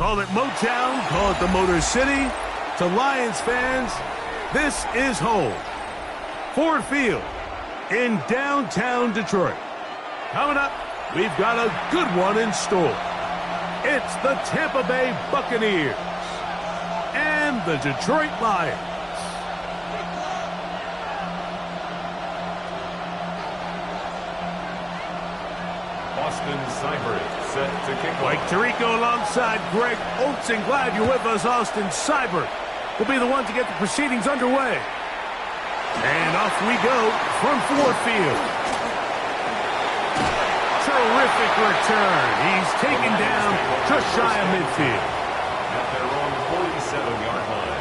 Call it Motown, call it the Motor City. To Lions fans, this is home. Ford Field in downtown Detroit. Coming up, we've got a good one in store. It's the Tampa Bay Buccaneers and the Detroit Lions. Austin Seibert set to kick off. Mike Tirico alongside Greg Olsen. Glad you're with us. Austin Seibert will be the one to get the proceedings underway. And off we go from Ford Field. Terrific return. He's taken down just shy of midfield. At their own 47-yard line.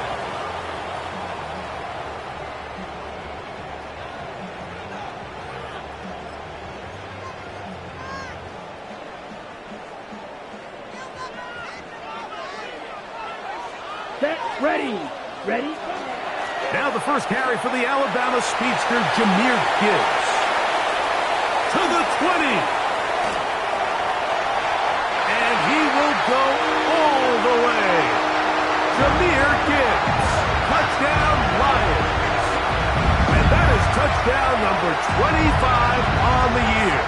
Ready. Ready? Now the first carry for the Alabama speedster, Jahmyr Gibbs. To the 20. And he will go all the way. Jahmyr Gibbs. Touchdown, Lions. And that is touchdown number 25 on the year.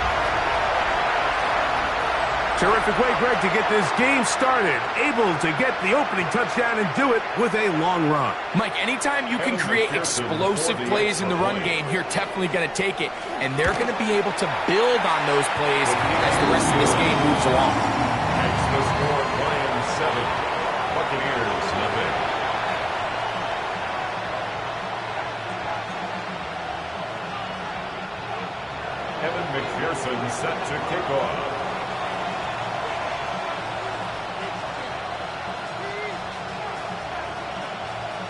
Terrific way, Greg, to get this game started. Able to get the opening touchdown and do it with a long run. Mike, anytime you can create explosive plays in the run game, you're definitely going to take it. And they're going to be able to build on those plays as the rest of this game moves along. That's the score, Lions 7, Buccaneers nothing. Evan McPherson set to kick off.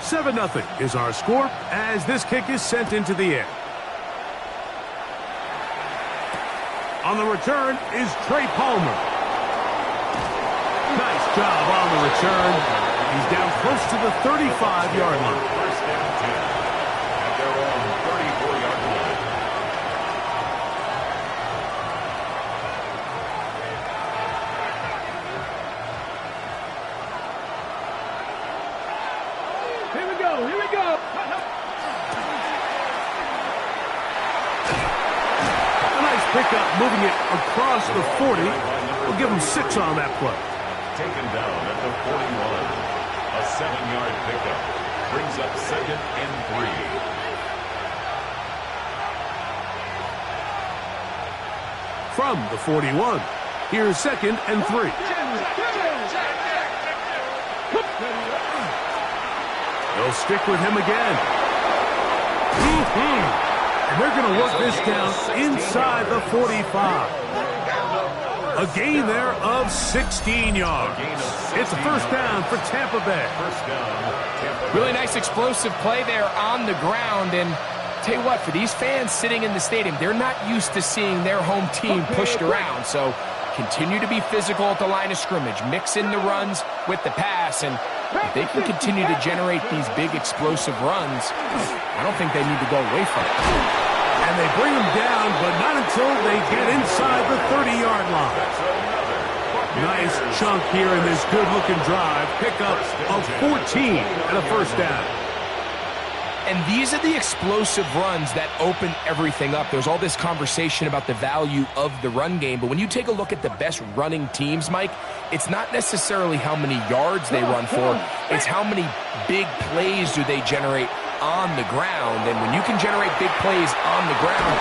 Seven 0 is our score as this kick is sent into the air. On the return is Trey Palmer. Nice job on the return. He's down close to the 35-yard line. First down 10 at their own 34-yard line. Here we go. Here we go. A nice pickup, moving it across the 40. We'll give him 6 on that play. Taken down at the 41. A 7-yard pickup brings up 2nd and 3. From the 41, here's 2nd and 3. They'll stick with him again. And they're going to work this down inside the 45. A gain there of 16 yards. It's a first down for Tampa Bay. Really nice explosive play there on the ground. And tell you what, for these fans sitting in the stadium, they're not used to seeing their home team pushed around. So continue to be physical at the line of scrimmage. Mix in the runs with the pass. And if they can continue to generate these big explosive runs, I don't think they need to go away from it. And they bring him down, but not until they get inside the 30-yard line. Nice chunk here in this good-looking drive. Pickup of 14 and a first down. And these are the explosive runs that open everything up. There's all this conversation about the value of the run game, but when you take a look at the best running teams, Mike, it's not necessarily how many yards they run for, it's how many big plays do they generate on the ground. And when you can generate big plays on the ground,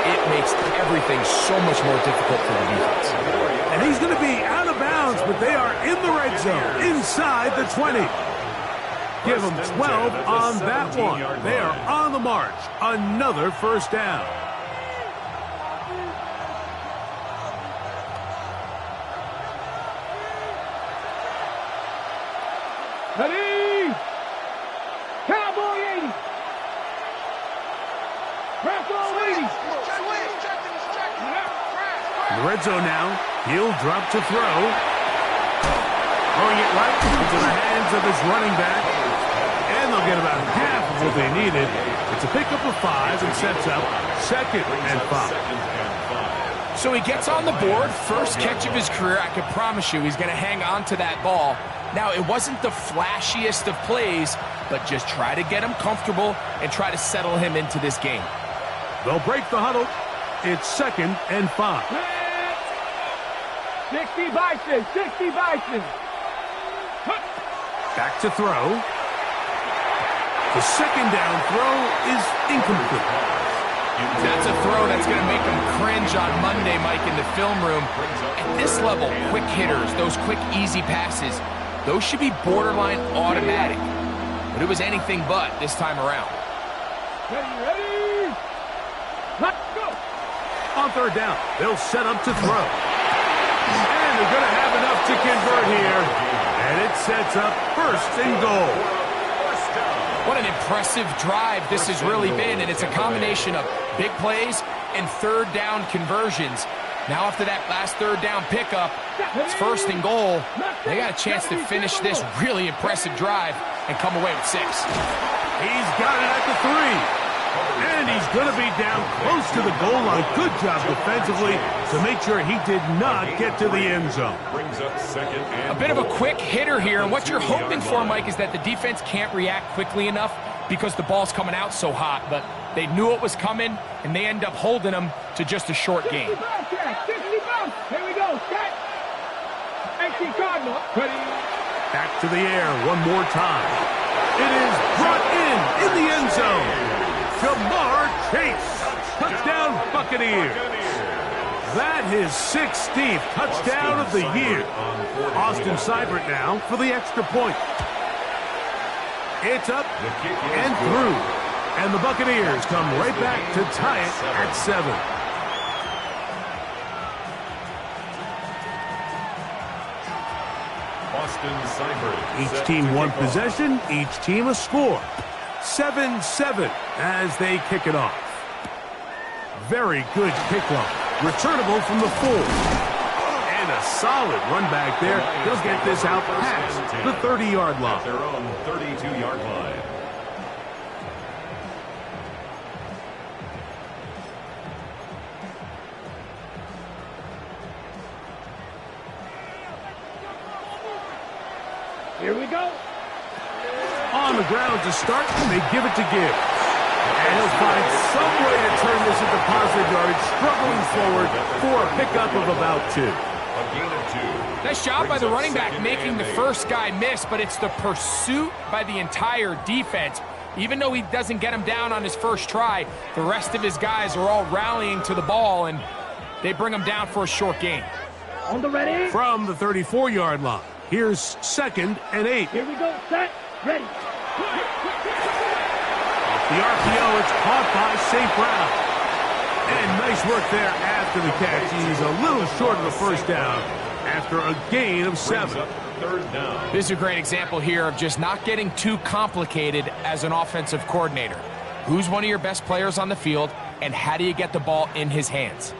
it makes everything so much more difficult for the defense. And he's going to be out of bounds, but they are in the red zone, inside the 20. Give them 12 on that one. They are on the march. Another first down. Ready? Cowboy 80. Bravo 80. In the red zone now. He'll drop to throw. Throwing it right into the hands of his running back. And they'll get about half of what they needed. It's a pickup of 5 and sets up 2nd and 5. So he gets on the board, first catch of his career. I can promise you he's going to hang on to that ball. Now, it wasn't the flashiest of plays, but just try to get him comfortable and try to settle him into this game. They'll break the huddle. It's 2nd and 5. 60 Bison, 60 Bison. Back to throw. The 2nd down throw is incomplete. That's a throw that's going to make him cringe on Monday, Mike, in the film room. At this level, quick hitters, those quick, easy passes, those should be borderline automatic. But it was anything but this time around. Ready? Let's go. On 3rd down, they'll set up to throw. And they're going to have enough to convert here. And it sets up 1st and goal. What an impressive drive this has really been, and it's a combination of big plays and 3rd down conversions. Now after that last 3rd down pickup, it's 1st and goal. They got a chance to finish this really impressive drive and come away with 6. He's got it at the 3. And he's going to be down close to the goal line. Good job defensively to make sure he did not get to the end zone. A bit of a quick hitter here, and what you're hoping for, Mike, is that the defense can't react quickly enough because the ball's coming out so hot. But they knew it was coming, and they end up holding them to just a short game. 60 bounce. Here we go. Set. 18 Cardinal. Ready. Back to the air one more time. It is brought in the end zone. Jamar Chase. Touchdown, Buccaneers. That his 16th touchdown of the year. Austin Seibert now for the extra point. It's up and through. And the Buccaneers come right back to tie it at 7. Austin Seibert. Each team one possession, each team a score. 7-7 as they kick it off. Very good kickoff. Returnable from the 4. And a solid run back there. He'll get this out past the 30-yard line. At their own 32-yard line. Here we go. On the ground to start, they give it to Gibbs. And he'll find some way to turn this into positive yardage, struggling forward for a pickup of about 2. A gain of 2. Nice job by the running back making the first guy miss, but it's the pursuit by the entire defense. Even though he doesn't get him down on his first try, the rest of his guys are all rallying to the ball, and they bring him down for a short gain. On the ready. From the 34-yard line, here's 2nd and 8. Here we go. Set. Ready. Off the RPO, it's caught by St. Brown. And nice work there after the catch. He's a little short of the first down after a gain of 7. 3rd down. This is a great example here of just not getting too complicated as an offensive coordinator. Who's one of your best players on the field, and how do you get the ball in his hands?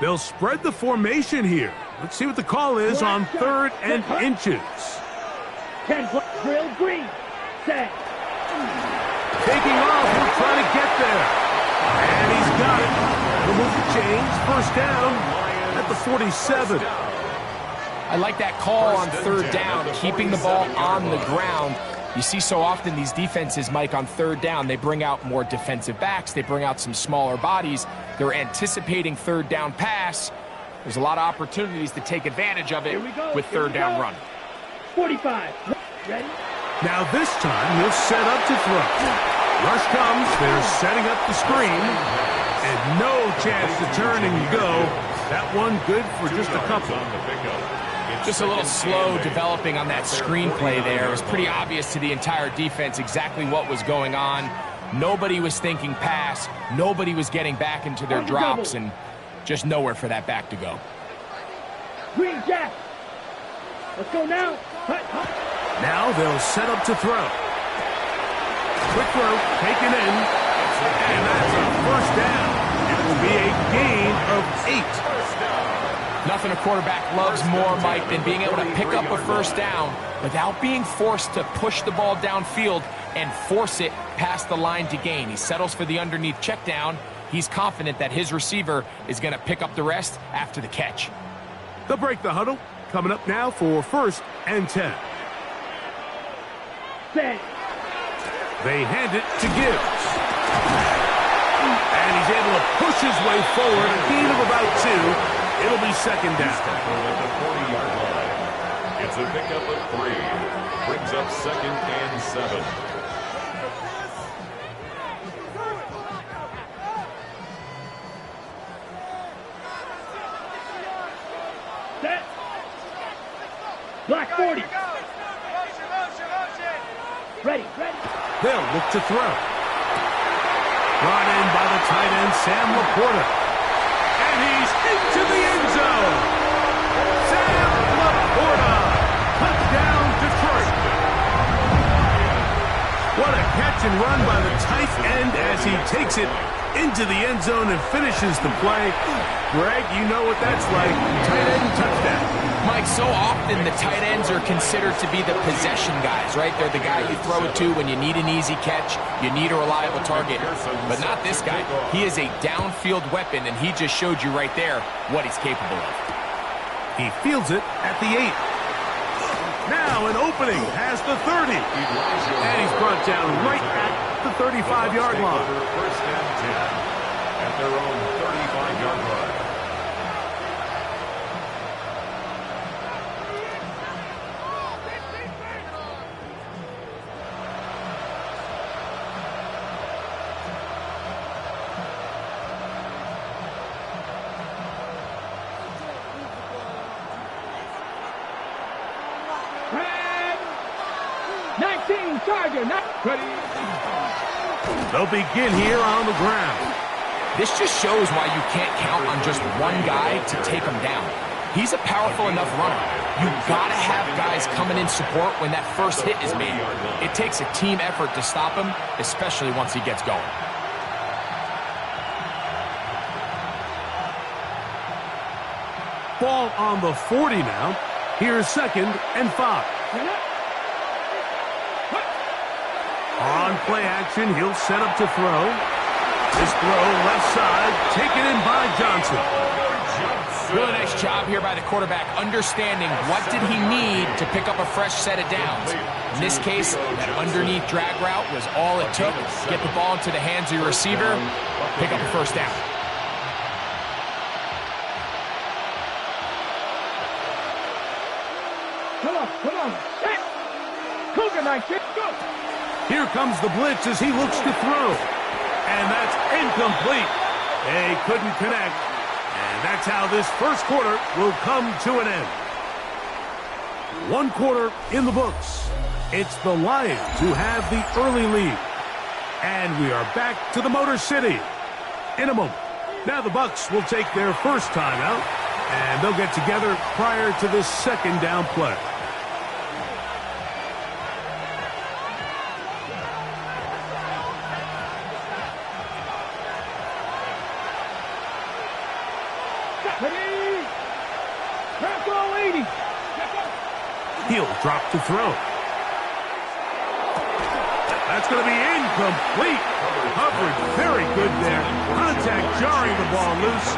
They'll spread the formation here. Let's see what the call is on 3rd and inches. 10 drill green. Set. Taking off, he'll try to get there. And he's got it. He'll move the chains. 1st down at the 47. I like that call on 3rd down, keeping the ball on the ground. You see so often these defenses, Mike, on 3rd down, they bring out more defensive backs. They bring out some smaller bodies. They're anticipating 3rd down pass. There's a lot of opportunities to take advantage of it with 3rd down run. 45. Ready? Now this time, he'll set up to throw. Rush comes. They're setting up the screen. And no chance to turn and go. That one good for just a couple. Just a little slow developing on that screenplay there. It was pretty obvious to the entire defense exactly what was going on. Nobody was thinking pass. Nobody was getting back into their drops, and just nowhere for that back to go. Green Jack. Let's go now. Now they'll set up to throw. Quick throw, taken in. And that's a 1st down. It will be a gain of 8. Nothing a quarterback loves more, Mike, than being able to pick up a 1st down without being forced to push the ball downfield and force it past the line to gain. He settles for the underneath check down, He's confident that his receiver is going to pick up the rest after the catch. They'll break the huddle. Coming up now for 1st and 10. Set. They hand it to Gibbs. And he's able to push his way forward. A gain of about 2. It'll be 2nd down. At the 40-yard line. It's a pickup of 3. Brings up 2nd and 7. Set. Black 40. Ready. They'll look to throw. Brought in by the tight end, Sam Laporta. And he's into the end zone. Sam Laporta. Touchdown, Detroit. What a catch and run by the tight end as he takes it into the end zone and finishes the play. Greg, you know what that's like. Tight end touchdown. Mike, so often the tight ends are considered to be the possession guys, right? They're the guy you throw it to when you need an easy catch, you need a reliable target. But not this guy. He is a downfield weapon, and he just showed you right there what he's capable of. He fields it at the 8. Now an opening has the 30. And he's brought down right at the 35-yard line. 1st and 10 at their own 35-yard line. Red. 19 Charger. Not ready. They'll begin here on the ground. This just shows why you can't count on just one guy to take him down. He's a powerful enough runner. You gotta have guys coming in support when that first hit is made. It takes a team effort to stop him, especially once he gets going. Ball on the 40 now. Here's 2nd and 5. On play action, he'll set up to throw. This throw left side, taken in by Johnson. Really nice job here by the quarterback, understanding what did he need to pick up a fresh set of downs. In this case, that underneath drag route was all it took. Get the ball into the hands of your receiver, pick up a 1st down. Come on. Set. Cougar 19. Go. Here comes the blitz as he looks to throw. And that's incomplete. They couldn't connect. And that's how this first quarter will come to an end. 1 quarter in the books. It's the Lions who have the early lead. And we are back to the Motor City in a moment. Now the Bucs will take their first timeout, and they'll get together prior to this 2nd down play. Ready. Tackle 80. He'll drop to throw. That's going to be incomplete. Coverage very good there. Contact jarring the ball loose.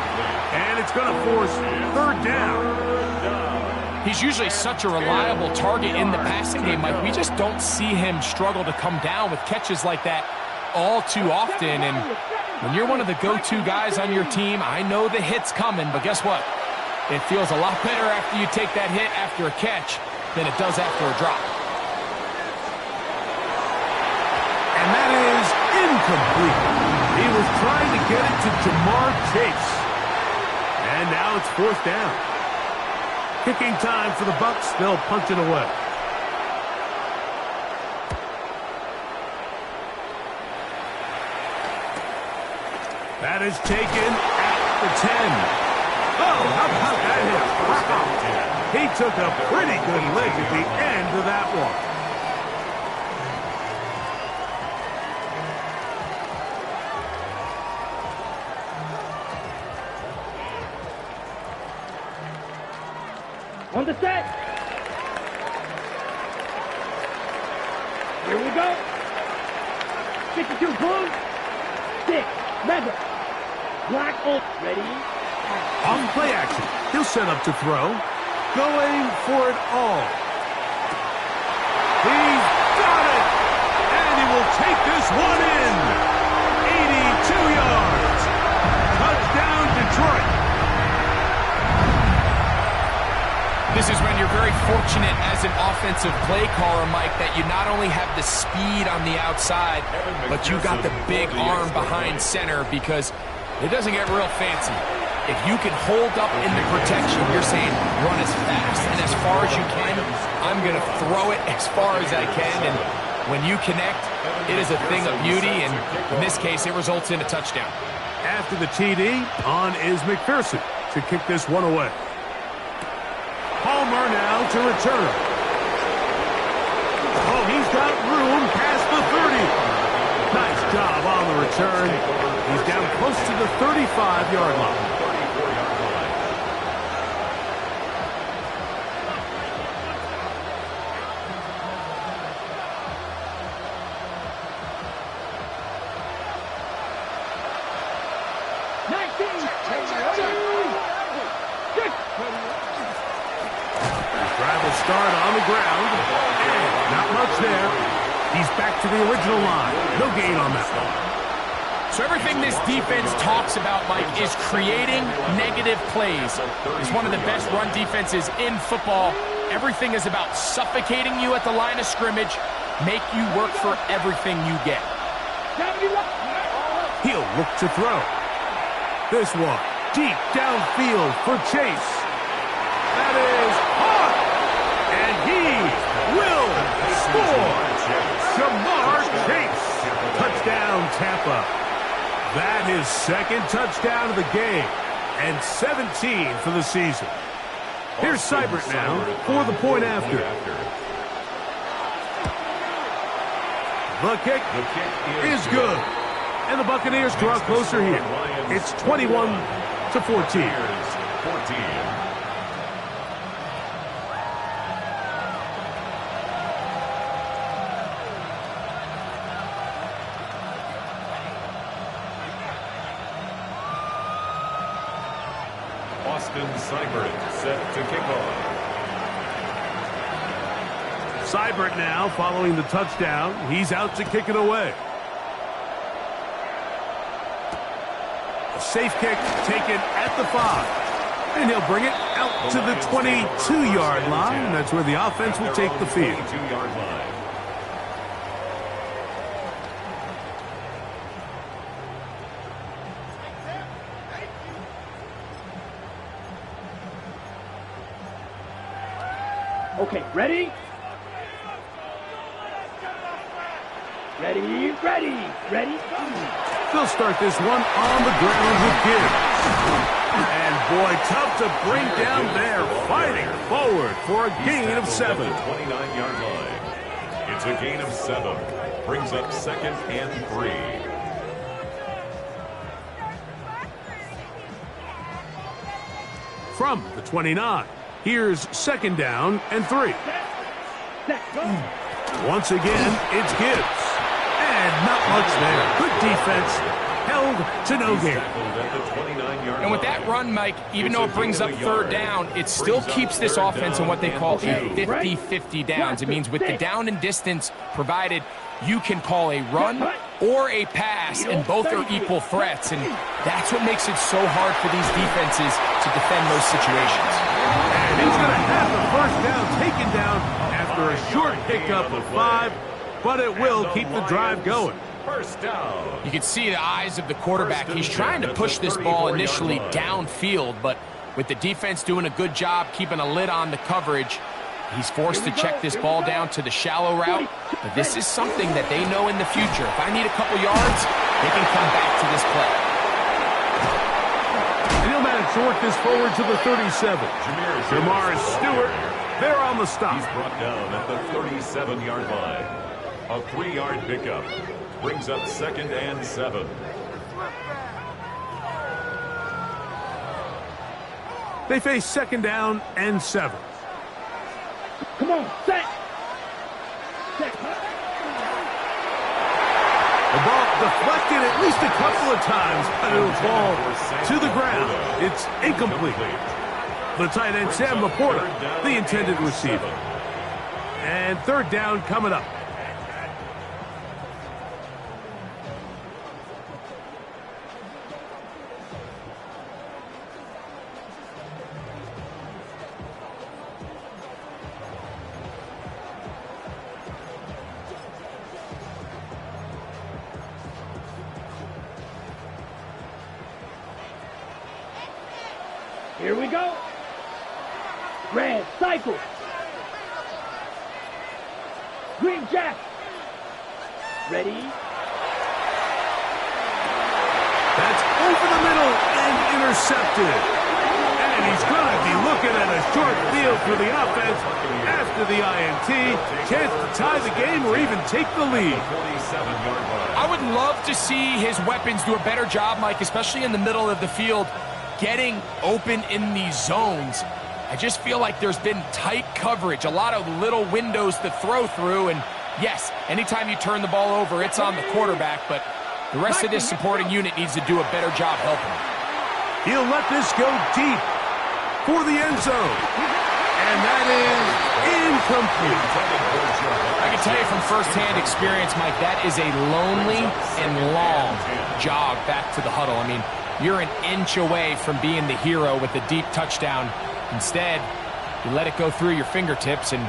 And it's going to force 3rd down. He's usually such a reliable target in the passing game, Mike. We just don't see him struggle to come down with catches like that all too often. And when you're one of the go-to guys on your team, I know the hit's coming, but guess what? It feels a lot better after you take that hit after a catch than it does after a drop. And that is incomplete. He was trying to get it to Jamar Chase. And now it's 4th down. Kicking time for the Bucs. They'll punch it away. That is taken at the 10. Oh, how about that hit? Wow. He took a pretty good lick at the end of that one. On the set. Here we go. 52 boom. 6. Mega. Black ult. Ready? On play action. He'll set up to throw. Going for it all. He's got it! And he will take this one in. 82 yards. Touchdown, Detroit. This is when you're very fortunate as an offensive play caller, Mike, that you not only have the speed on the outside, but you got the big arm behind center, because it doesn't get real fancy. If you can hold up in the protection, you're saying run as fast and as far as you can. I'm going to throw it as far as I can, and when you connect, it is a thing of beauty, and in this case, it results in a touchdown. After the TD, on is McPherson to kick this one away. Palmer now to return. Oh, he's got room past the 30. Nice job on the return. He's down close to the 35-yard line. Start on the ground. And not much there. He's back to the original line. No gain on that one. So everything this defense talks about, Mike, is creating negative plays. It's one of the best run defenses in football. Everything is about suffocating you at the line of scrimmage, make you work for everything you get. He'll look to throw. This one deep downfield for Chase. That is hot. And he will score. Jamar Chase. Touchdown, Tampa. That is second touchdown of the game. And 17 for the season. Here's Seibert now for the point after. The kick is good. And the Buccaneers draw closer here. It's 21-14. Seibert set to kick off. Seibert now following the touchdown. He's out to kick it away. A safe kick taken at the 5. And he'll bring it out to the 22-yard line. That's where the offense will take the field. 22-yard line. Okay, ready? Ready, ready, ready. They'll start this one on the ground with Gibbs. And boy, tough to bring down there, fighting forward for a gain of 7. 29-yard line. It's a gain of 7. Brings up 2nd and 3. From the 29. Here's 2nd down and 3. Once again, it's Gibbs. And not much there. Good defense. Held to no gain. And with that run, Mike, even though it brings up 3rd down, it still keeps this offense in what they call a 50-50 downs. It means with the down and distance provided, you can call a run or a pass, and both are equal threats. And that's what makes it so hard for these defenses to defend those situations. And he's going to have the 1st down taken down after a short pickup of 5, but it will keep the drive going. 1st down. You can see the eyes of the quarterback. He's trying to push this ball initially downfield, but with the defense doing a good job keeping a lid on the coverage, he's forced to check this ball down to the shallow route. But this is something that they know in the future. If I need a couple yards, they can come back to this play. And he'll manage to work this forward to the 37. Jamar Stewart, there on the stop. He's brought down at the 37-yard line. A 3-yard pickup. Brings up 2nd and 7. They face 2nd down and 7. Come on, set. The ball deflected at least a couple of times, but it'll fall to the ground. It's incomplete. The tight end, Sam Laporta, the intended receiver. And third down coming up. Here we go. Red, cycle. Green jack. Ready. That's over the middle and intercepted. And he's going to be looking at a short field for the offense after the INT. Chance to tie the game or even take the lead. I would love to see his weapons do a better job, Mike, especially in the middle of the field, getting open in these zones. I just feel like there's been tight coverage, a lot of little windows to throw through, and yes, anytime you turn the ball over, it's on the quarterback, but the rest of this supporting unit needs to do a better job helping him. He'll let this go deep for the end zone. And that is incomplete. I can tell you from firsthand experience, Mike, that is a lonely and long jog back to the huddle. I mean, you're an inch away from being the hero with a deep touchdown. Instead, you let it go through your fingertips, and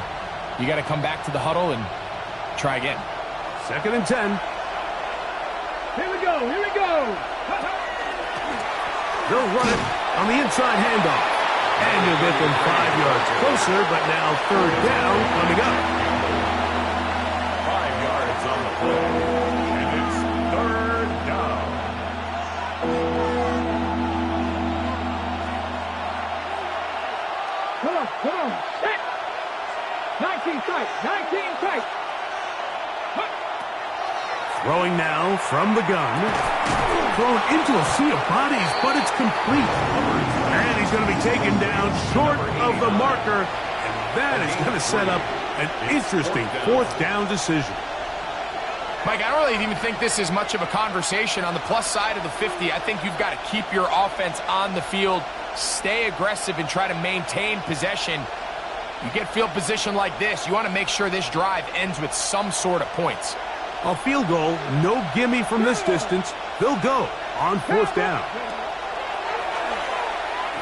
you got to come back to the huddle and try again. 2nd and 10. Here we go. Here we go. They'll run it on the inside handoff. And you'll get them 5 yards closer, but now third down coming up. 5 yards on the play. And it's third down. Come on. Set. 19 tight. 19 tight. Throwing now from the gun. Thrown into a sea of bodies, but it's complete. And he's going to be taken down short of the marker. And that is going to set up an interesting 4th down decision. Mike, I don't really even think this is much of a conversation. On the plus side of the 50, I think you've got to keep your offense on the field, stay aggressive, and try to maintain possession. You get field position like this, you want to make sure this drive ends with some sort of points. A field goal, no gimme from this distance. They'll go on 4th down.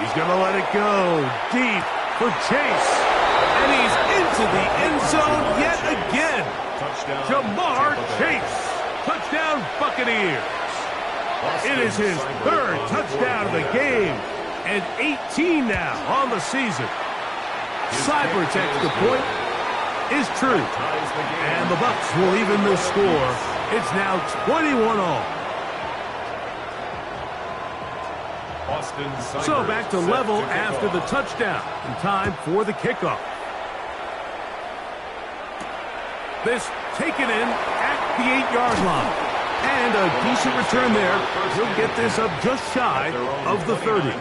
He's going to let it go deep for Chase. And he's into the end zone yet again. Touchdown. Jamar Chase. Touchdown Buccaneers. It is his 3rd touchdown of the game. And 18 now on the season. Cyber text the point is true. And the Bucs will even the score. It's now 21-all. So back to level after the touchdown. And time for the kickoff. This taken in at the 8-yard line. And a decent return there. He'll get this up just shy of the 30.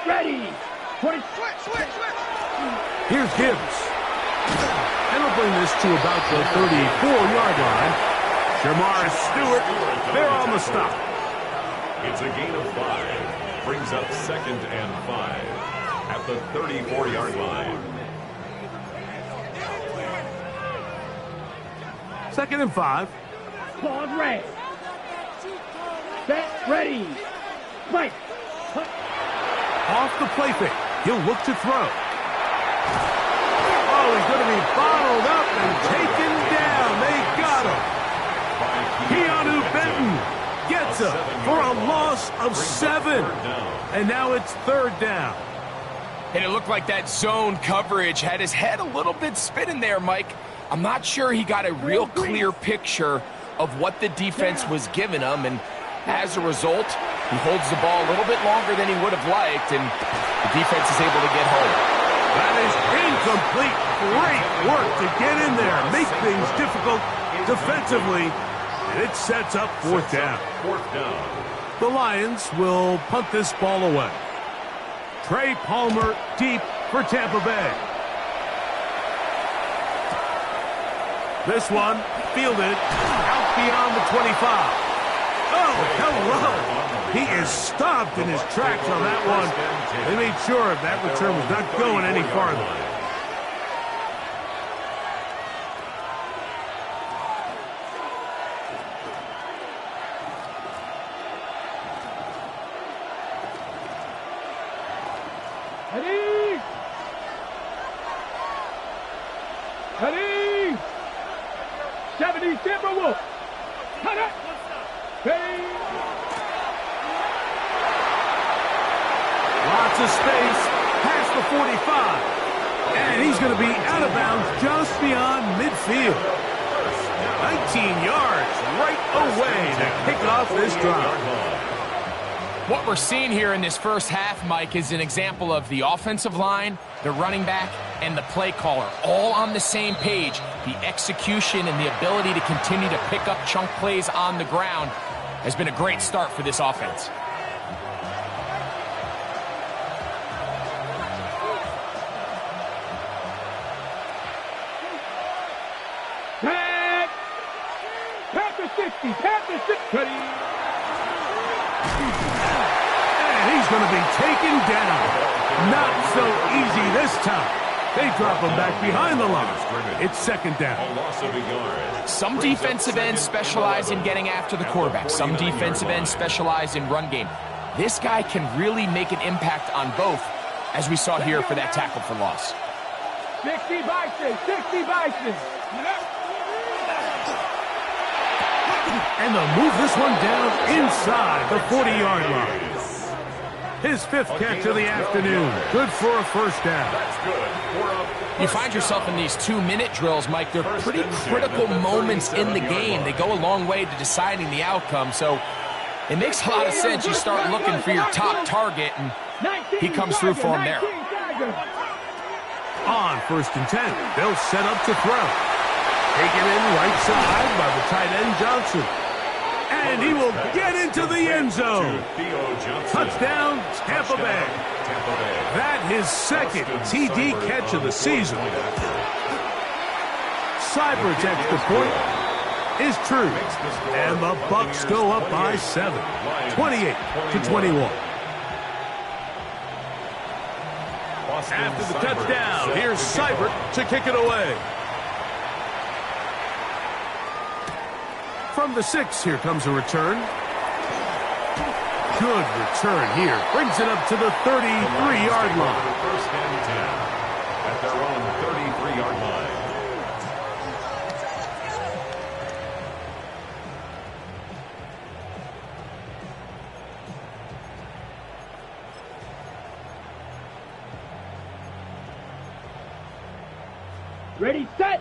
Ready. 20. Switch. Here's Gibbs. And we'll bring this to about the 34-yard line. Jamar Stewart, they're on the stop. It's a gain of 5. Brings up 2nd and 5 at the 34-yard line. 2nd and 5. Pause red. Set. Ready. Spike. Off the play fake. He'll look to throw. Oh, he's going to be bottled up and taken down. They got him. Keanu Benton gets him for a loss of 7. And now it's 3rd down. And it looked like that zone coverage had his head a little bit spinning there, Mike. I'm not sure he got a real clear picture of what the defense was giving him, and as a result, He holds the ball a little bit longer than he would have liked, and the defense is able to get home. That is incomplete. Great work to get in there, make things difficult defensively, and it sets up fourth down. The Lions will punt this ball away. Trey Palmer deep for Tampa Bay. This one fielded out beyond the 25. Oh, hello. He is stopped in his tracks on that one. They made sure that return was not going any farther. Ready? Ready? 70 Timberwolves. Cut it. Ready? Lots of space past the 45. And he's going to be out of bounds just beyond midfield. 19 yards right away to kick off this drive. What we're seeing here in this first half, Mike, is an example of the offensive line, the running back, and the play caller all on the same page. The execution and the ability to continue to pick up chunk plays on the ground has been a great start for this offense. Panther 60, Panther 60. Ready? And he's going to be taken down. Not so easy this time. They drop him back behind the line. It's second down. Some defensive ends specialize in getting after the quarterback. Some defensive ends specialize in run game. This guy can really make an impact on both, as we saw here for that tackle for loss. 60 Bison, 60 Bison. And they'll move this one down inside the 40-yard line. His fifth catch of the afternoon. Good for a first down. You find yourself in these 2-minute drills, Mike. They're pretty critical moments in the game. They go a long way to deciding the outcome. So it makes a lot of sense. You start looking for your top target, and he comes through for him there. On first and 10, they'll set up to throw. Taken in right side by the tight end Johnson. And he will get into the end zone. Touchdown, Tampa Bay. That his second TD catch of the season. Seibert's extra point is true. And the Bucs go up by 7, 28-21. After the touchdown, here's Seibert to kick it away. From the 6, here comes a return. Good return here. Brings it up to the 33-yard line. First and 10 at their own 33-yard line. Ready, set.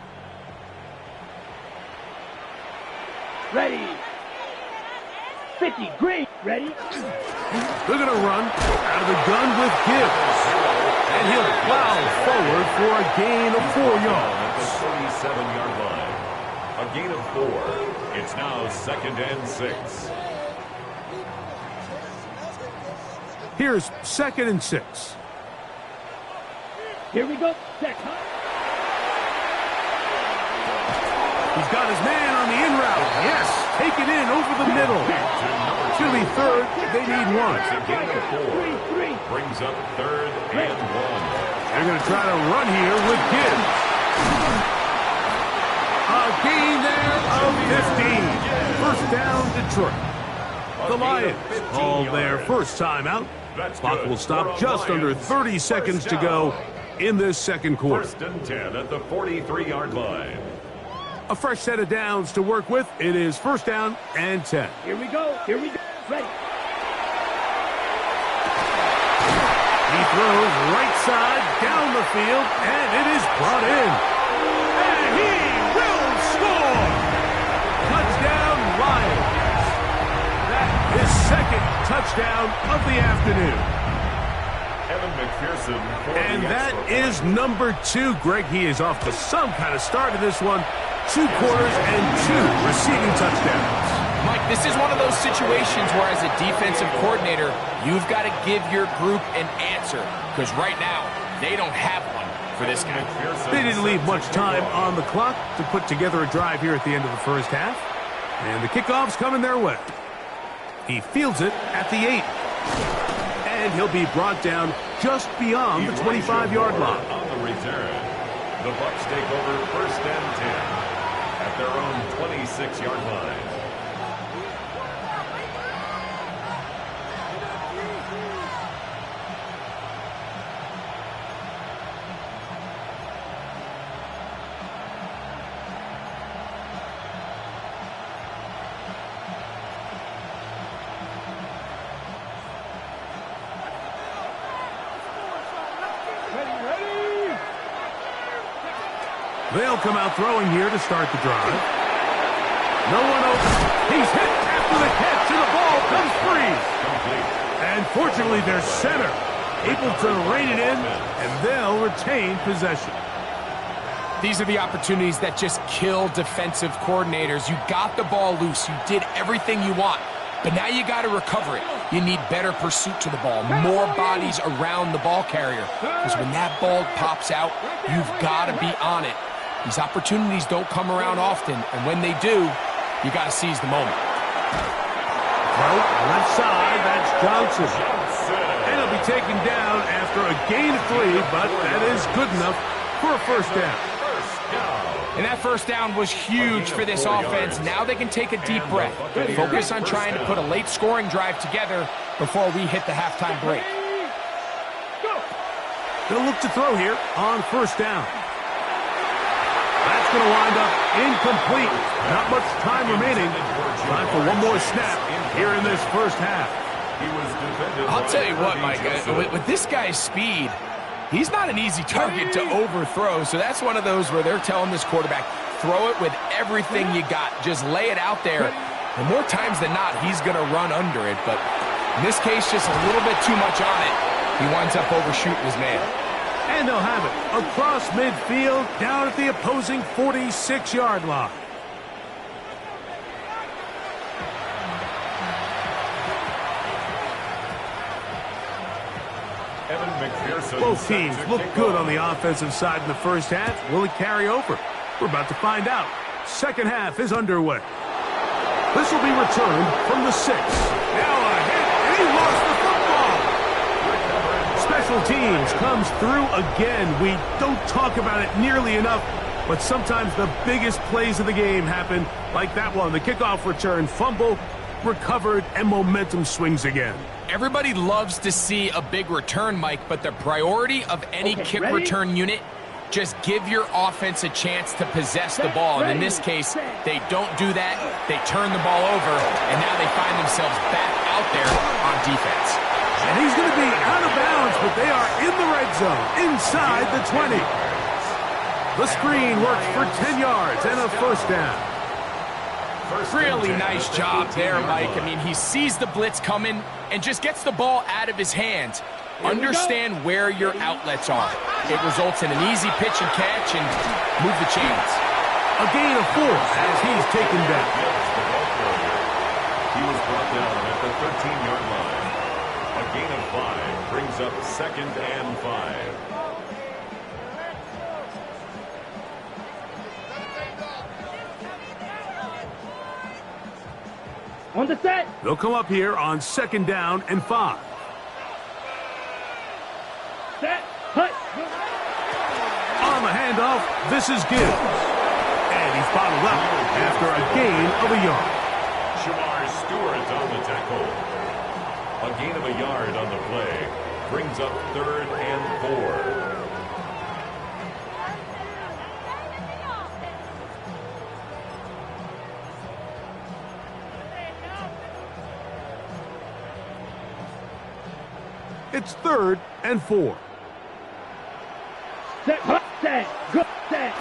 Ready. 50, green. Ready. They're going to run out of the gun with Gibbs. And he'll plow forward for a gain of 4 yards. 37-yard line. A gain of 4. It's now second and 6. Here's second and 6. Here we go. Set. He's got his man on the in route. Yes, taken in over the middle. It's going to be third. They need 1. A gain of 4. Brings up third and 1. They're going to try to run here with Gibbs. A gain there of 15. First down, Detroit. The Lions call their first timeout. Clock will stop just under 30 seconds to go in this second quarter. First and 10 at the 43-yard line. A fresh set of downs to work with. It is first down and 10. Here we go. Here we go. Ready. He throws right side down the field, and it is brought in. And he will score! Touchdown, Lions. That is second touchdown of the afternoon. Evan McPherson for And the that extra is point. number 2. Greg, he is off to some kind of start in this one. 2 quarters and 2 receiving touchdowns. Mike, this is one of those situations where as a defensive coordinator, you've got to give your group an answer. Because right now, they don't have one for this guy. They didn't leave much time on the clock to put together a drive here at the end of the first half. And the kickoff's coming their way. He fields it at the 8. And he'll be brought down just beyond the 25-yard line. On the return, the Bucs take over 1st and 10 at their own 26-yard line. They'll come out throwing here to start the drive. No one open. He's hit after the catch, and the ball comes free. And fortunately, their center able to rein it in, and they'll retain possession. These are the opportunities that just kill defensive coordinators. You got the ball loose. You did everything you want. But now you got to recover it. You need better pursuit to the ball, more bodies around the ball carrier. Because when that ball pops out, you've got to be on it. These opportunities don't come around often, and when they do, you got to seize the moment. Right, left side, that's Johnson. And he'll be taken down after a gain of 3, but that is good enough for a first down. And that first down was huge for this offense. Now they can take a deep breath, focus on trying to put a late scoring drive together before we hit the halftime break. They'll look to throw here on first down. That's going to wind up incomplete. Not much time remaining. Time for one more snap here in this first half. I'll tell you what, Mike, with this guy's speed, he's not an easy target to overthrow. So that's one of those where they're telling this quarterback, throw it with everything you got. Just lay it out there. And more times than not, he's going to run under it. But in this case, just a little bit too much on it. He winds up overshooting his man. And they'll have it across midfield down at the opposing 46-yard line. Both teams look good on the offensive side in the first half. Will it carry over? We're about to find out. Second half is underway. This will be returned from the 6. Now a hit, and he lost the football. Special teams comes through again. We don't talk about it nearly enough, but sometimes the biggest plays of the game happen like that one. The kickoff return, fumble, recovered, and momentum swings again. Everybody loves to see a big return, Mike, but the priority of any kick return unit, just give your offense a chance to possess the ball. And in this case, they don't do that. They turn the ball over, and now they find themselves back out there on defense. And he's going to be out of bounds, but they are in the red zone, inside the 20. The screen works for 10 yards and a first down. Really nice job there, Mike. I mean, he sees the blitz coming and just gets the ball out of his hands. Understand where your outlets are. It results in an easy pitch and catch and move the chains. A gain of 4 as he's taken down. He was brought down at the 13-yard line. A gain of 5 brings up 2nd and 5. On the set. They'll come up here on 2nd down and 5. Set. Hut. On the handoff, this is Gibbs. And he's bottled up after a gain of a yard. Shamar Stewart on the tackle. A gain of a yard on the play brings up 3rd and 4. It's 3rd and 4. Set. Set. Good. Set.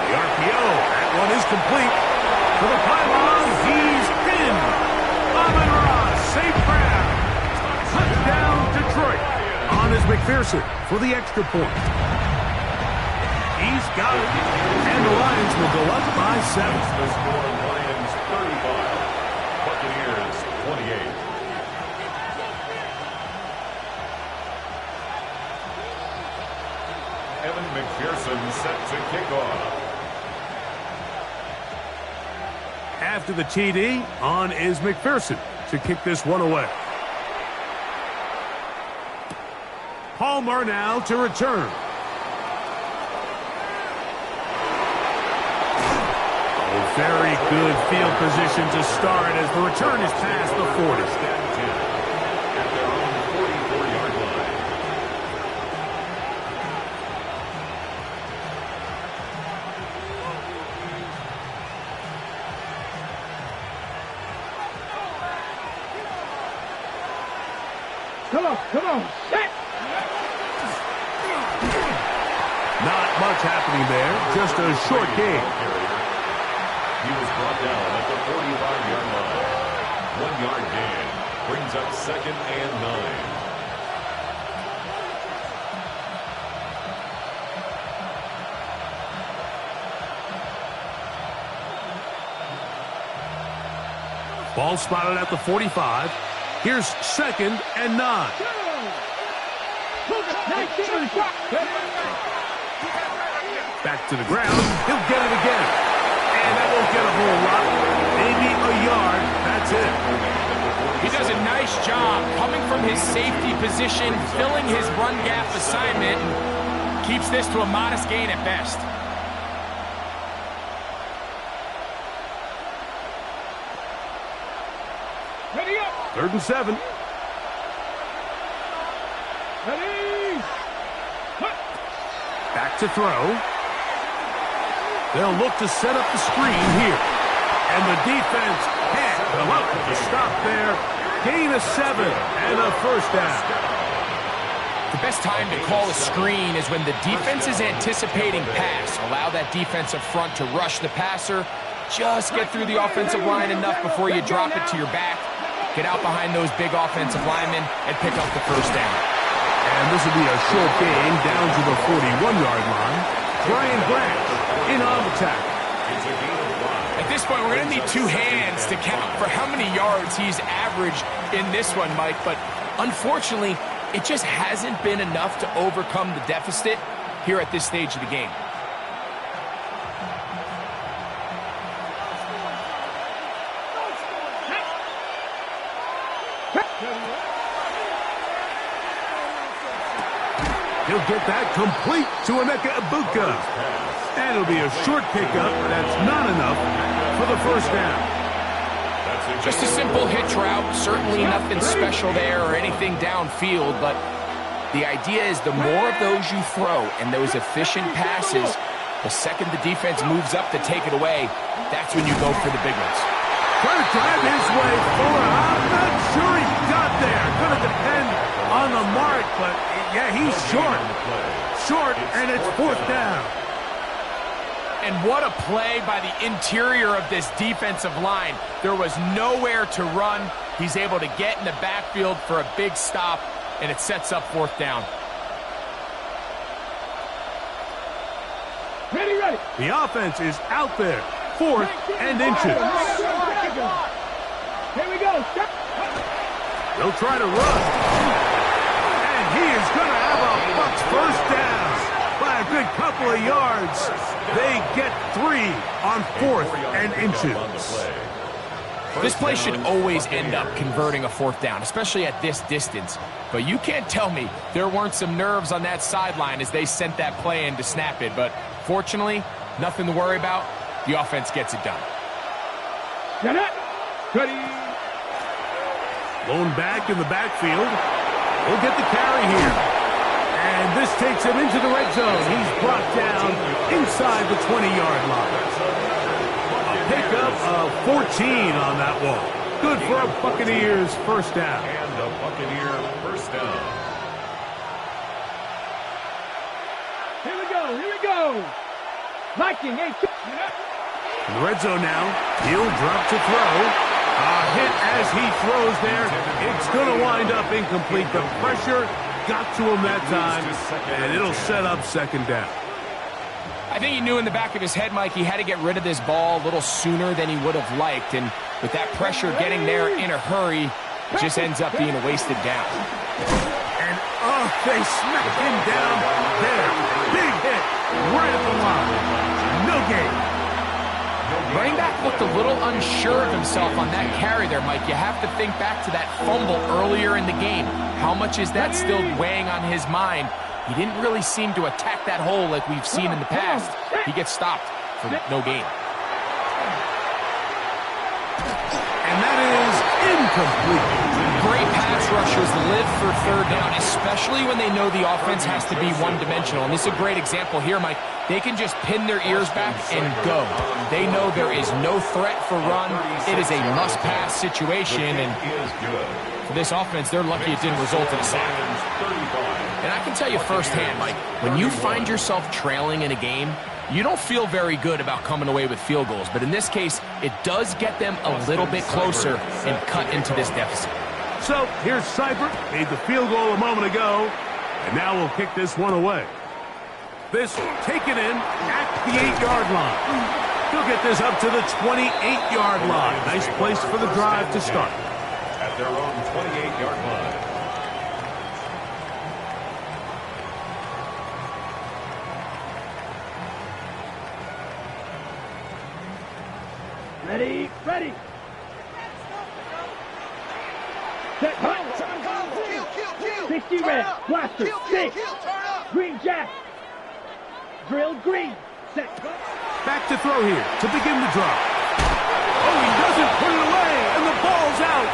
The RPO, that one is complete. For the pylon, he's in. McPherson for the extra point. He's got it. And the Lions will go up by 7. The score, Lions 35, Buccaneers 28. Evan McPherson set to kick off. After the TD, on is McPherson to kick this one away. Palmer now to return. Oh, very good field position to start as the return is past the 40. At their own 44-yard line. Come on, set! Not much happening there, just a short game. He was brought down at the 45-yard line. 1-yard gain brings up 2nd and 9. Ball spotted at the 45. Here's 2nd and 9. Back to the ground. He'll get it again. And that won't get a whole lot. Maybe a yard. That's it. He does a nice job coming from his safety position, filling his run gap assignment, and keeps this to a modest gain at best. Ready up! 3rd and 7. Ready! Back to throw. They'll look to set up the screen here. And the defense can't come up with the stop there. Gain of 7 and a first down. The best time to call a screen is when the defense is anticipating pass. Allow that defensive front to rush the passer. Just get through the offensive line enough before you drop it to your back. Get out behind those big offensive linemen and pick up the first down. And this will be a short gain down to the 41-yard line. Brian Grant in on the tackle. At this point, we're going to need 2 hands to count for how many yards he's averaged in this one, Mike. But unfortunately, it just hasn't been enough to overcome the deficit here at this stage of the game. He'll get that complete to Emeka Ibuka. And it'll be a short pickup. That's not enough for the first down. Just a simple hitch route. Certainly nothing special there or anything downfield, but the idea is the more of those you throw and those efficient passes, the second the defense moves up to take it away, that's when you go for the big ones. Trying to drive his way forward. I'm not sure he got there. Going to depend on the mark, but yeah, he's short. Short, and it's 4th down. And what a play by the interior of this defensive line. There was nowhere to run. He's able to get in the backfield for a big stop, and it sets up 4th down. Ready! The offense is out there. 4th and inches. Here we go! They'll try to run. And he is going to have a Bucs first down by a good couple of yards. They get 3 on 4th and inches. This play should always end up converting a 4th down, especially at this distance. But you can't tell me there weren't some nerves on that sideline as they sent that play in to snap it. But fortunately, nothing to worry about. The offense gets it done. Get it! Ready! Lone back in the backfield. He'll get the carry here. And this takes him into the red zone. He's brought down inside the 20-yard line. A pickup of 14 on that one. Good for a Buccaneers first down. And a Buccaneer first down. Here we go! Liking, in the red zone now. He'll drop to throw. A hit as he throws there. It's going to wind up incomplete. The pressure got to him that time, and it'll set up second down. I think he knew in the back of his head, Mike, he had to get rid of this ball a little sooner than he would have liked. And with that pressure getting there in a hurry, it just ends up being a wasted down. And, oh, they smacked him down there. Big hit right at the line. No gain. Running back looked a little unsure of himself on that carry there, Mike. You have to think back to that fumble earlier in the game. How much is that still weighing on his mind? He didn't really seem to attack that hole like we've seen in the past. He gets stopped for no gain. And that is incomplete. Great pass rushers live for third down, especially when they know the offense has to be one-dimensional. And this is a great example here, Mike. They can just pin their ears back and go. They know there is no threat for run. It is a must-pass situation. And for this offense, they're lucky it didn't result in a sack. And I can tell you firsthand, Mike, when you find yourself trailing in a game, you don't feel very good about coming away with field goals. But in this case, it does get them a little bit closer and cut into this deficit. So here's Seibert, made the field goal a moment ago, and now we'll kick this one away. This taken in at the 8-yard line. He'll get this up to the 28-yard line. Nice place for the drive to start. At their own 28-yard line. Ready, ready. Set, hunt. 60 red, blaster, 6. Green jack. Drill green. Set. Back to throw here to begin the drive. Oh, he doesn't put it away, and the ball's out.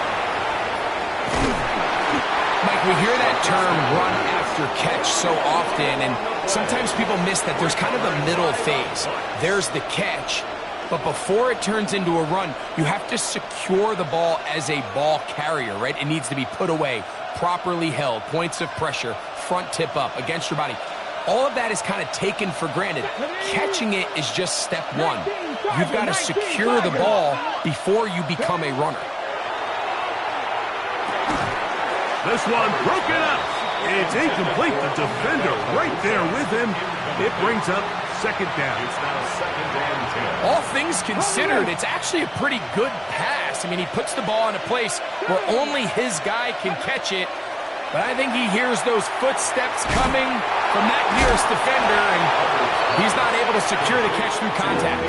Mike, we hear that term run after catch so often, and sometimes people miss that there's kind of a middle phase. There's the catch, but before it turns into a run, you have to secure the ball as a ball carrier, right? It needs to be put away, properly held, points of pressure, front tip up against your body. All of that is kind of taken for granted. Catching it is just step one. You've got to secure the ball before you become a runner. This one broken up. It's incomplete. The defender right there with him. It brings up second down. It's now second and 10. All things considered, it's actually a pretty good pass. I mean, he puts the ball in a place where only his guy can catch it. But I think he hears those footsteps coming from that nearest defender, and he's not able to secure the catch through contact.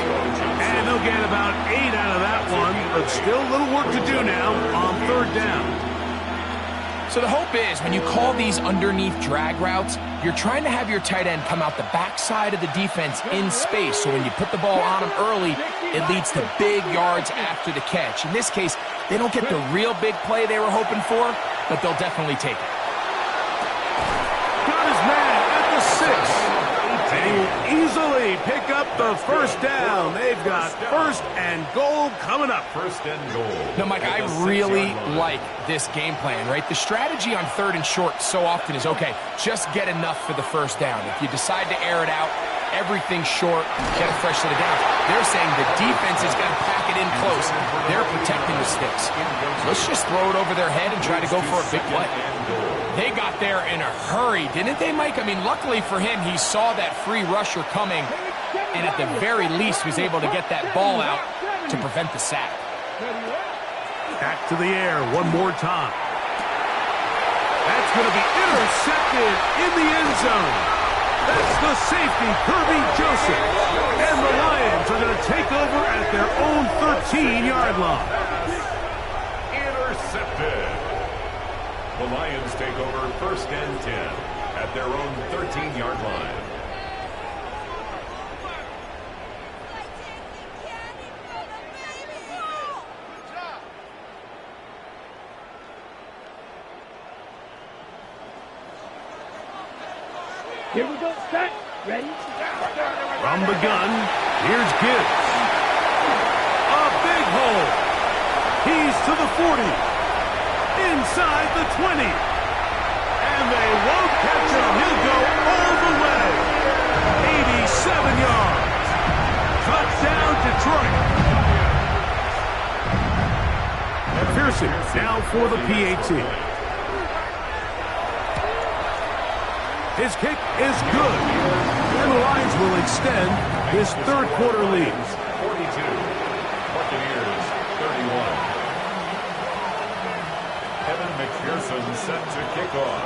And they'll get about 8 out of that one, but still a little work to do now on third down. So the hope is when you call these underneath drag routes, you're trying to have your tight end come out the backside of the defense in space. So when you put the ball on him early, it leads to big yards after the catch. In this case, they don't get the real big play they were hoping for, but they'll definitely take it. Got his man at the 6. And he will easily pick up the first down. They've got first and goal coming up. First and goal. No, Mike, I really like this game plan, right? The strategy on third and short so often is, okay, just get enough for the first down. If you decide to air it out, everything's short, get a fresh set of downs. They're saying the defense is going to pack it in close. They're protecting the sticks. Let's just throw it over their head and try to go for a big play. They got there in a hurry, didn't they, Mike? I mean, luckily for him, he saw that free rusher coming, and at the very least was able to get that ball out to prevent the sack. Back to the air one more time. That's going to be intercepted in the end zone. That's the safety, Kirby Joseph. And the Lions are going to take over at their own 13-yard line. Intercepted. The Lions take over first and 10 at their own 13-yard line. Here we go, set, ready. From the gun, here's Gibbs. A big hole. He's to the 40. Inside the 20. And they won't catch him. He'll go all the way. 87 yards. Touchdown, Detroit. Pearson now for the PAT. His kick is good. And the Lions will extend this third quarter lead. 42. Buccaneers 31. Evan McPherson set to kick off.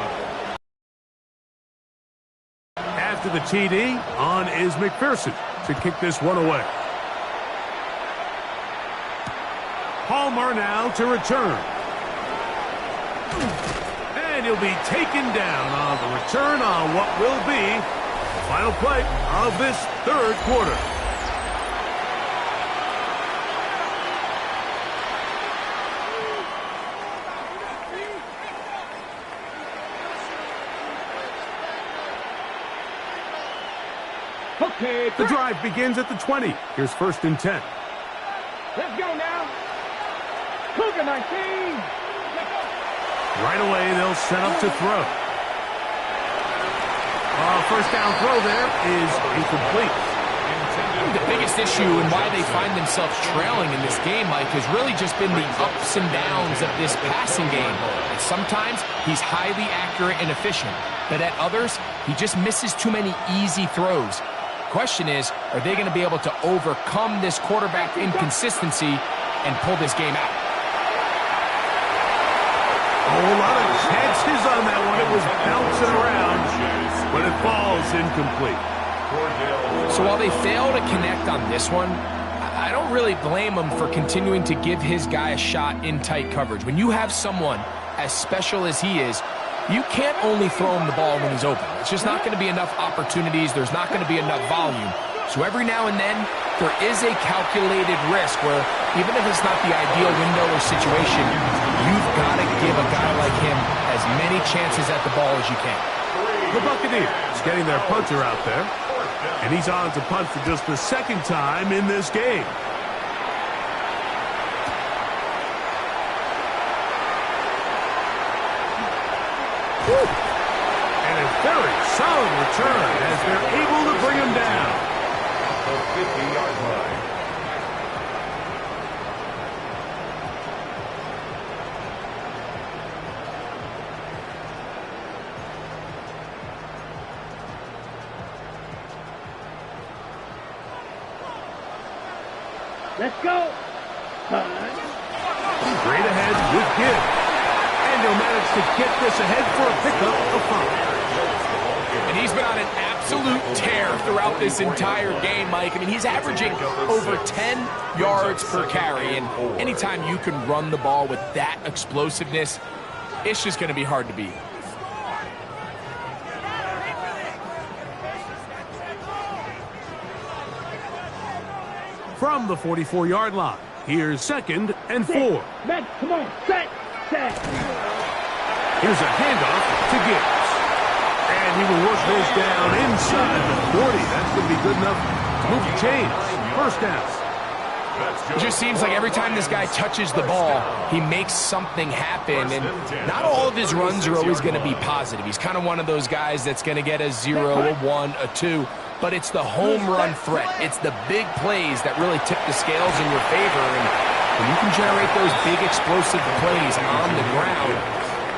After the TD, on is McPherson to kick this one away. Palmer now to return. And he'll be taken down on the return on what will be the final play of this third quarter. Okay, The drive begins at the 20. Here's 1st and 10. let's go now. Cougar 19. Right away, they'll set up to throw. First down throw there is incomplete. The biggest issue and why they find themselves trailing in this game, Mike, has really just been the ups and downs of this passing game. And sometimes he's highly accurate and efficient, but at others, he just misses too many easy throws. Question is, are they going to be able to overcome this quarterback inconsistency and pull this game out? A lot of chances on that one. It was bouncing around, but it falls incomplete. So while they fail to connect on this one, I don't really blame him for continuing to give his guy a shot in tight coverage. When you have someone as special as he is, you can't only throw him the ball when he's open. It's just not going to be enough opportunities. There's not going to be enough volume. So every now and then, there is a calculated risk where even if it's not the ideal window or situation, you've got to give a guy like him as many chances at the ball as you can. The Buccaneers getting their punter out there. And he's on to punt for just the second time in this game. And a very solid return as they're able to bring him down. The 50-yard line. Let's go. Straight ahead with Gibbs. And he'll manage to get this ahead for a pickup of 5. And he's been on an absolute tear throughout this entire game, Mike. I mean, he's averaging over 10 yards per carry. And anytime you can run the ball with that explosiveness, it's just going to be hard to beat. From the 44-yard line, here's 2nd and 4. Men, come on, set. Here's a handoff to Gibbs. And he will work this down inside the 40. That's going to be good enough to move the chains. 1st down. It just seems like every time this guy touches the ball, he makes something happen. And not all of his runs are always going to be positive. He's kind of one of those guys that's going to get a 0, a 1, a 2. But it's the home run threat. It's the big plays that really tip the scales in your favor. And when you can generate those big explosive plays on the ground,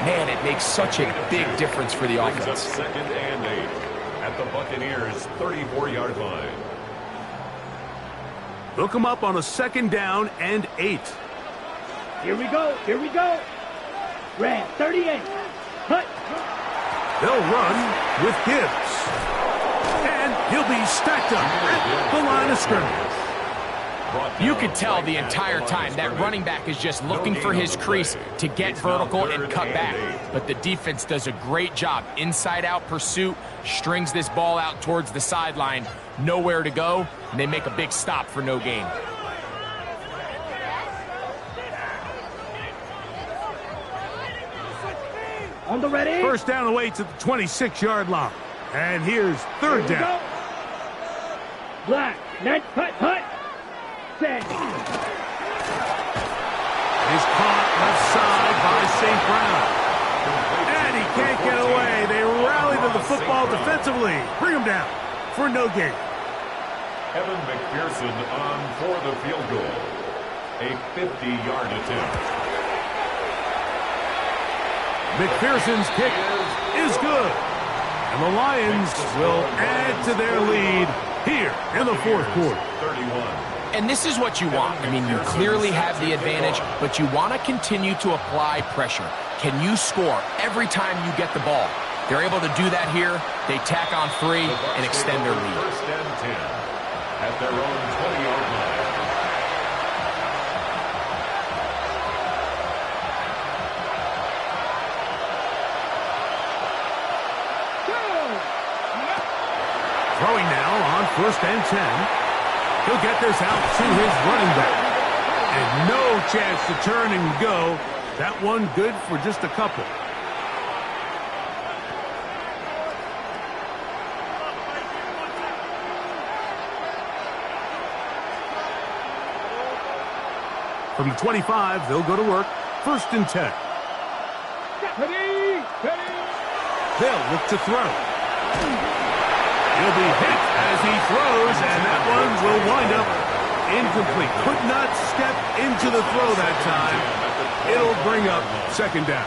man, it makes such a big difference for the offense. 2nd and 8 at the Buccaneers' 34-yard line. Look him up on a 2nd down and 8. Here we go. Red, 38. Hut. They'll run with Gibbs. And he'll be stacked up at the line of scrimmage. You could tell the entire time that running back is just looking for his crease to get vertical and cut back. But the defense does a great job. Inside-out pursuit, strings this ball out towards the sideline. Nowhere to go, and they make a big stop for no gain. On the ready. 1st down awaits at the 26-yard line. And here's 3rd down. Black, net, hut. Set. He's caught left side by St. Brown. And he can't get away. They rally to the football defensively. Bring him down for no gain. Evan McPherson on for the field goal. A 50-yard attempt. McPherson's kick is good. And the Lions will add to their lead here in the fourth quarter. 31. And this is what you want. I mean, you clearly have the advantage, but you want to continue to apply pressure. Can you score every time you get the ball? They're able to do that here. They tack on 3 and extend their lead. First and 10 at their own 20-yard line. Throwing now on first and 10. He'll get this out to his running back. And no chance to turn and go. That one good for just a couple. From the 25, they'll go to work. First and 10. Ready. They'll look to throw. He'll be hit as he throws, and that one will wind up incomplete. Could not step into the throw that time. It'll bring up second down.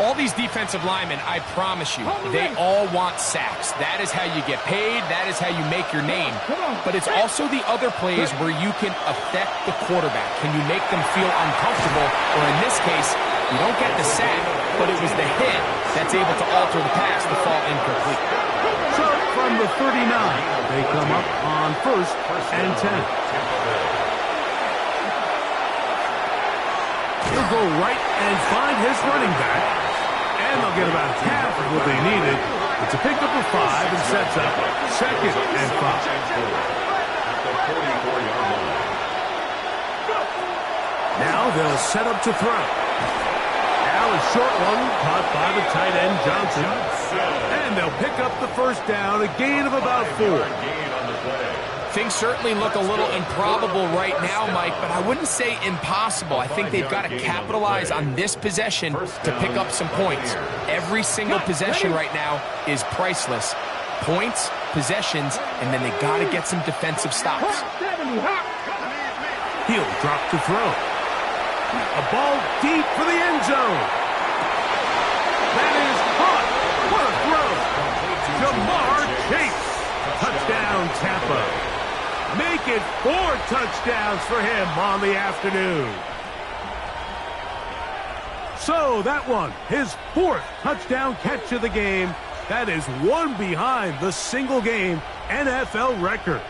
All these defensive linemen, I promise you, they all want sacks. That is how you get paid. That is how you make your name. But it's also the other plays where you can affect the quarterback. Can you make them feel uncomfortable? Or in this case, you don't get the sack, but it was the hit that's able to alter the pass to fall incomplete. So from the 39, they come up on first and 10. He'll go right and find his running back. And they'll get about half of what they needed. It's a pickup of 5 and sets up second and 5. At the 44-yard line. Now they'll set up to throw. Now a short one caught by the tight end Johnson. And they'll pick up the first down, a gain of about 4. Gain on the play. Things certainly look a little improbable right now, Mike, but I wouldn't say impossible. I think they've got to capitalize on this possession to pick up some points. Every single possession right now is priceless. Points, possessions, and then they got to get some defensive stops. He'll drop to throw. A ball deep for the end zone. That is caught. What a throw. Jamar Chase. Touchdown, Tampa. Make it 4 touchdowns for him on the afternoon. So that one, his 4th touchdown catch of the game. That is one behind the single-game NFL record.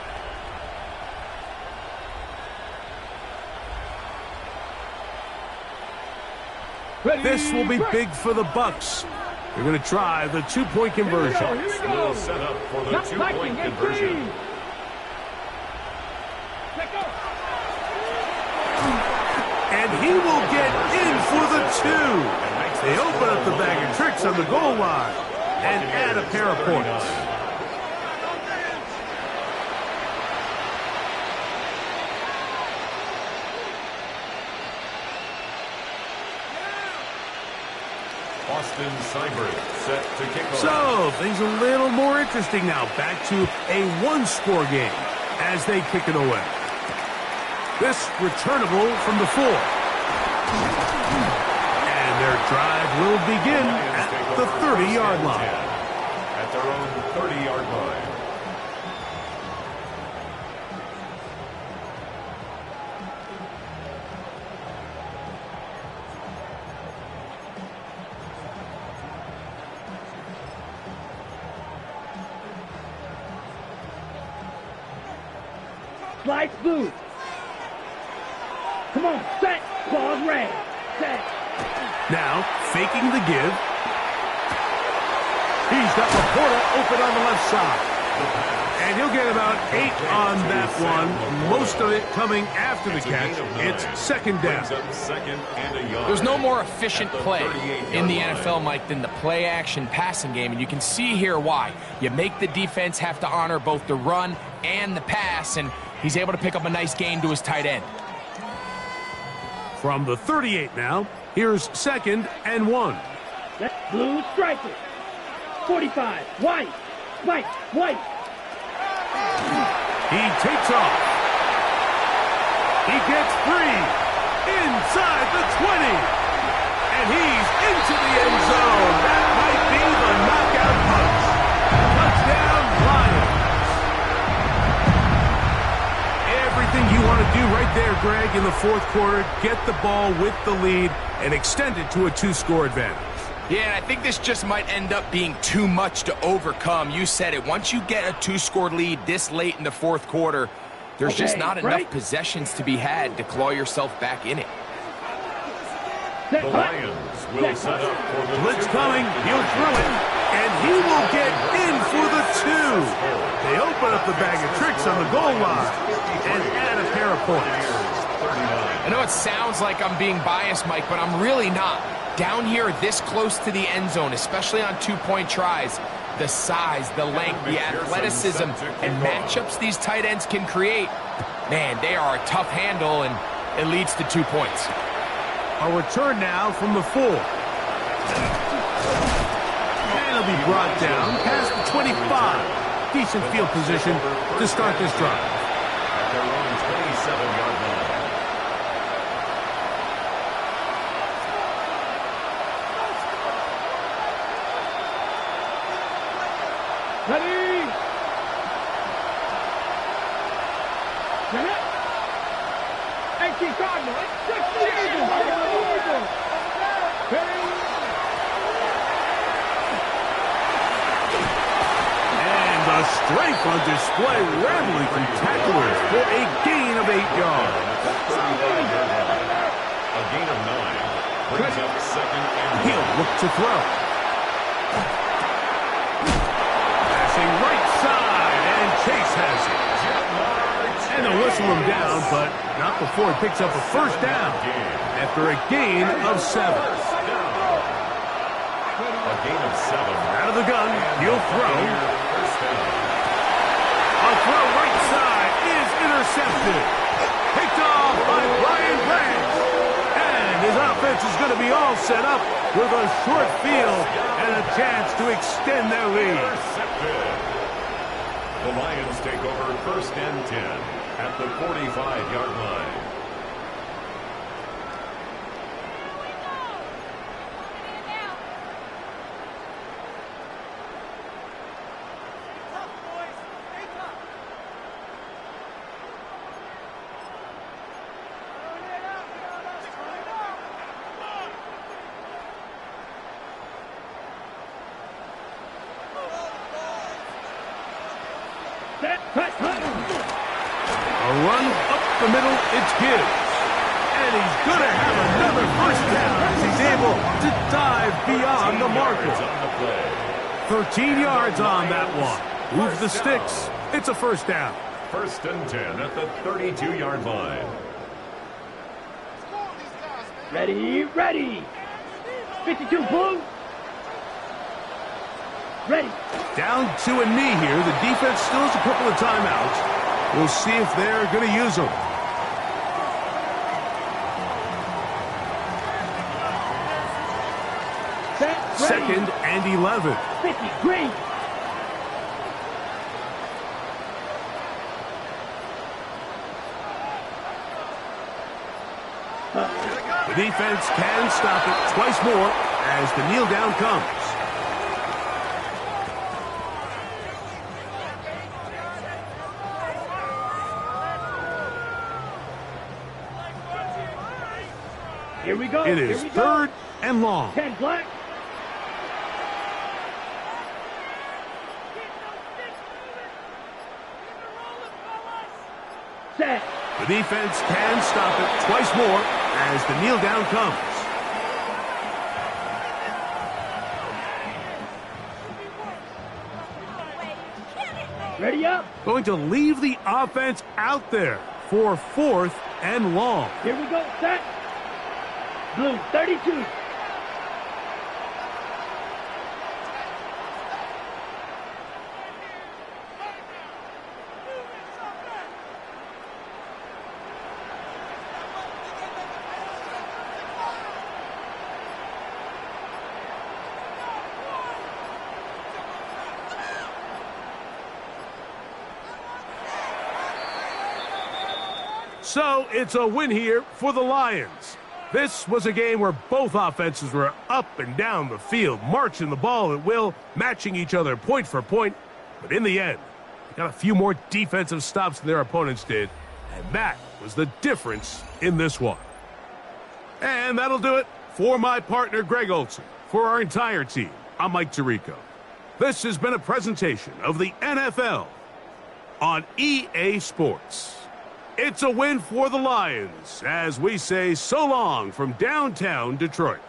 This will be big for the Bucs. They're going to try the 2-point conversion. Will set up for the 2-point conversion. And he will get in for the 2. They open up the bag of tricks on the goal line and add a pair of points. Austin Seibert set to kick off. So things a little more interesting now. Back to a 1-score game as they kick it away. This returnable from the 4. And their drive will begin at the 30-yard line. At their own 30-yard line. Lights blue. Come on, set. Ball's red. Set. Now, faking the give. He's got Laporta open on the left side. And he'll get about 8 on that one. Most of it coming after the catch. It's second down. There's no more efficient play in the NFL, Mike, than the play-action passing game. And you can see here why. You make the defense have to honor both the run and the pass. And he's able to pick up a nice gain to his tight end. From the 38 now, here's second and 1. That's blue striker. 45. White. White. White. He takes off. He gets free. Inside the 20. And he's into the end zone. That might be the knockout think in the fourth quarter, get the ball with the lead and extend it to a 2-score advantage. Yeah, and I think this just might end up being too much to overcome. You said it. Once you get a 2-score lead this late in the fourth quarter, there's just not enough possessions to be had to claw yourself back in it. The Lions will set up for the blitz coming. He'll throw it, and he will get in for the 2. They open up the bag of tricks on the goal line and add a pair of points. I know it sounds like I'm being biased, Mike, but I'm really not. Down here this close to the end zone, especially on 2-point tries, the size, the length, the athleticism, and matchups these tight ends can create, man, they are a tough handle, and it leads to 2 points. A return now from the 4. And he'll be brought down past the 25. Decent field position to start this drive. At their own 27-yard line. Ready! Get it! Empty Cardinal! And the strength on display, rambling from tacklers for a gain of 8 yards. A gain of 9. Brings up second and He'll look to throw. Passing right side, and Chase has it. And they'll whistle him down, but not before he picks up a first down after a gain of 7. A gain of 7. Out of the gun, he'll throw. A throw right side is intercepted. Picked off by Brian Branch. And his offense is going to be all set up with a short field and a chance to extend their lead. The Lions take over first and 10 at the 45-yard line. A run up the middle, it's Gibbs. And he's going to have another first down as he's able to dive beyond the marker. 13 yards on that one. Moves the sticks. It's a first down. First and 10 at the 32-yard line. Ready, ready. 52, Blue. Ready. Down to a knee here. The defense still has a couple of timeouts. We'll see if they're going to use them. Second and 11. 50, green. The defense can stop it twice more as the kneel down comes. Here we go. It is third and long. 10 black. Set. The defense can stop it twice more as the kneel down comes. Ready up. Going to leave the offense out there for fourth and long. Here we go. Set. Blue, 32. So it's a win here for the Lions. This was a game where both offenses were up and down the field, marching the ball at will, matching each other point for point. But in the end, they got a few more defensive stops than their opponents did, and that was the difference in this one. And that'll do it for my partner, Greg Olson. For our entire team, I'm Mike Tirico. This has been a presentation of the NFL on EA Sports. It's a win for the Lions as we say so long from downtown Detroit.